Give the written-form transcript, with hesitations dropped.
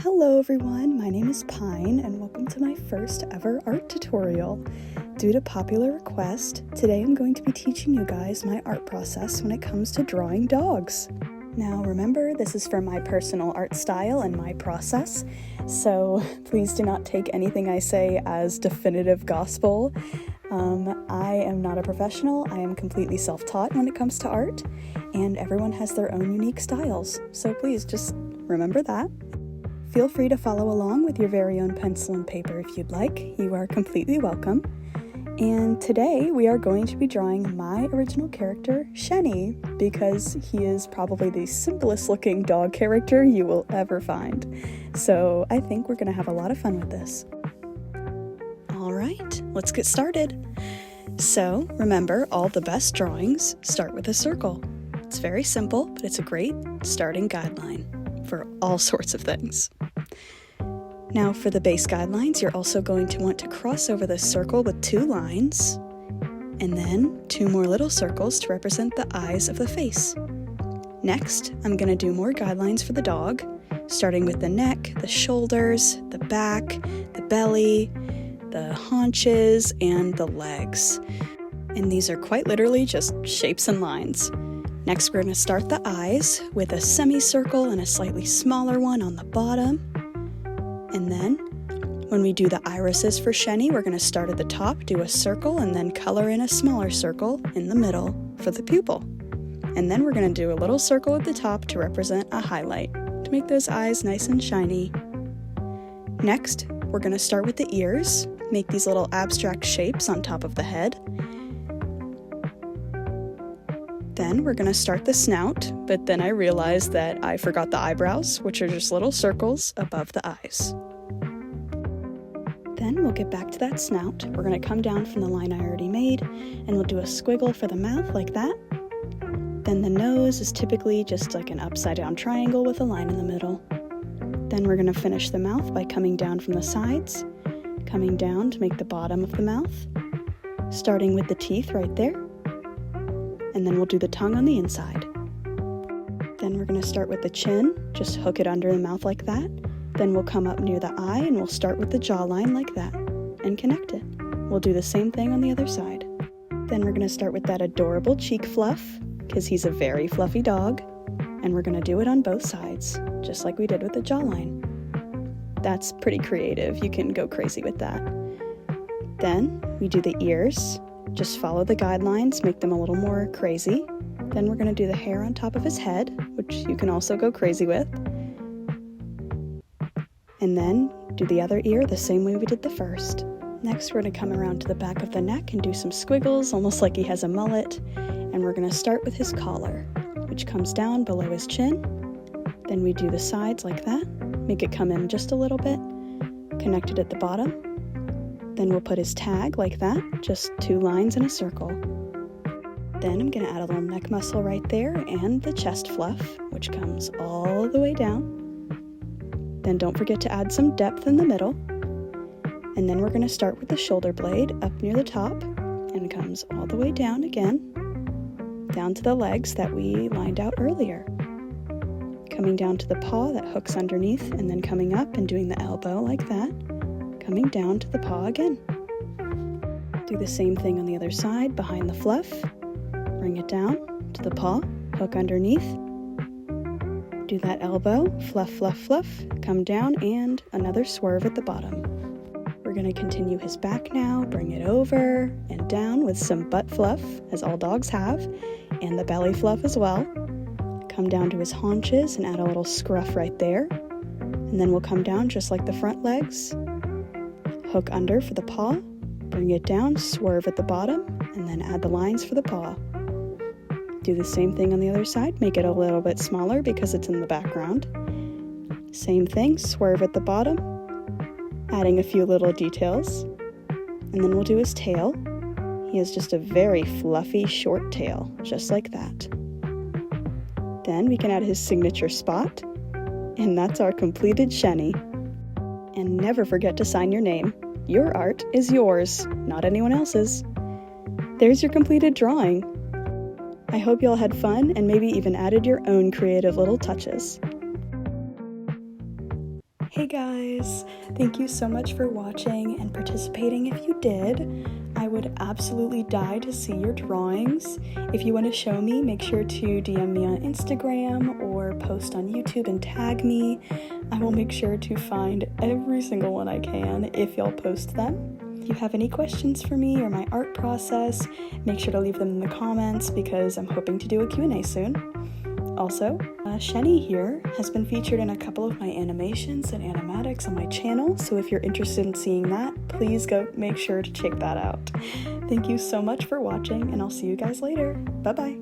Hello everyone, my name is Pine and welcome to my first ever art tutorial. Due to popular request, today I'm going to be teaching you guys my art process when it comes to drawing dogs. Now remember, this is for my personal art style and my process, so please do not take anything I say as definitive gospel. I am not a professional, I am completely self-taught when it comes to art, and everyone has their own unique styles, so please just remember that. Feel free to follow along with your very own pencil and paper if you'd like. You are completely welcome. And today we are going to be drawing my original character, Cheni, because he is probably the simplest looking dog character you will ever find. So I think we're going to have a lot of fun with this. All right, let's get started. So remember, all the best drawings start with a circle. It's very simple, but it's a great starting guideline for all sorts of things. Now for the base guidelines, you're also going to want to cross over this circle with 2 lines, and then 2 more little circles to represent the eyes of the face. Next, I'm going to do more guidelines for the dog, starting with the neck, the shoulders, the back, the belly, the haunches, and the legs. And these are quite literally just shapes and lines. Next, we're going to start the eyes with a semicircle and a slightly smaller one on the bottom. And then, when we do the irises for Cheni, we're going to start at the top, do a circle, and then color in a smaller circle in the middle for the pupil. And then we're going to do a little circle at the top to represent a highlight, to make those eyes nice and shiny. Next, we're going to start with the ears, make these little abstract shapes on top of the head. Then we're going to start the snout, but then I realized that I forgot the eyebrows, which are just little circles above the eyes. Then we'll get back to that snout. We're going to come down from the line I already made, and we'll do a squiggle for the mouth like that. Then the nose is typically just like an upside down triangle with a line in the middle. Then we're going to finish the mouth by coming down from the sides, coming down to make the bottom of the mouth, starting with the teeth right there. And then we'll do the tongue on the inside. Then we're going to start with the chin, just hook it under the mouth like that. Then we'll come up near the eye and we'll start with the jawline like that and connect it. We'll do the same thing on the other side. Then we're going to start with that adorable cheek fluff, because he's a very fluffy dog, and we're going to do it on both sides, just like we did with the jawline. That's pretty creative, you can go crazy with that. Then we do the ears. Just follow the guidelines, make them a little more crazy. Then we're going to do the hair on top of his head, which you can also go crazy with. And then do the other ear the same way we did the first. Next, we're going to come around to the back of the neck and do some squiggles, almost like he has a mullet. And we're going to start with his collar, which comes down below his chin. Then we do the sides like that, make it come in just a little bit, connect it at the bottom. Then we'll put his tag like that, just 2 lines in a circle. Then I'm going to add a little neck muscle right there and the chest fluff, which comes all the way down. Then don't forget to add some depth in the middle. And then we're going to start with the shoulder blade up near the top and comes all the way down again, down to the legs that we lined out earlier. Coming down to the paw that hooks underneath and then coming up and doing the elbow like that. Coming down to the paw again. Do the same thing on the other side, behind the fluff. Bring it down to the paw, hook underneath. Do that elbow, fluff, fluff, fluff, come down, and another swerve at the bottom. We're going to continue his back now, bring it over and down with some butt fluff, as all dogs have, and the belly fluff as well. Come down to his haunches and add a little scruff right there. And then we'll come down just like the front legs. Hook under for the paw, bring it down, swerve at the bottom, and then add the lines for the paw. Do the same thing on the other side, make it a little bit smaller because it's in the background. Same thing, swerve at the bottom, adding a few little details. And then we'll do his tail. He has just a very fluffy, short tail, just like that. Then we can add his signature spot, and that's our completed Cheni. And never forget to sign your name. Your art is yours, not anyone else's. There's your completed drawing. I hope you all had fun and maybe even added your own creative little touches. Hey guys, thank you so much for watching and participating if you did. I would absolutely die to see your drawings. If you want to show me, make sure to DM me on Instagram or post on YouTube and tag me. I will make sure to find every single one I can if y'all post them. If you have any questions for me or my art process, make sure to leave them in the comments because I'm hoping to do a Q&A soon. Also, Cheni here has been featured in a couple of my animations and animatics on my channel, so if you're interested in seeing that, please go make sure to check that out. Thank you so much for watching, and I'll see you guys later. Bye-bye!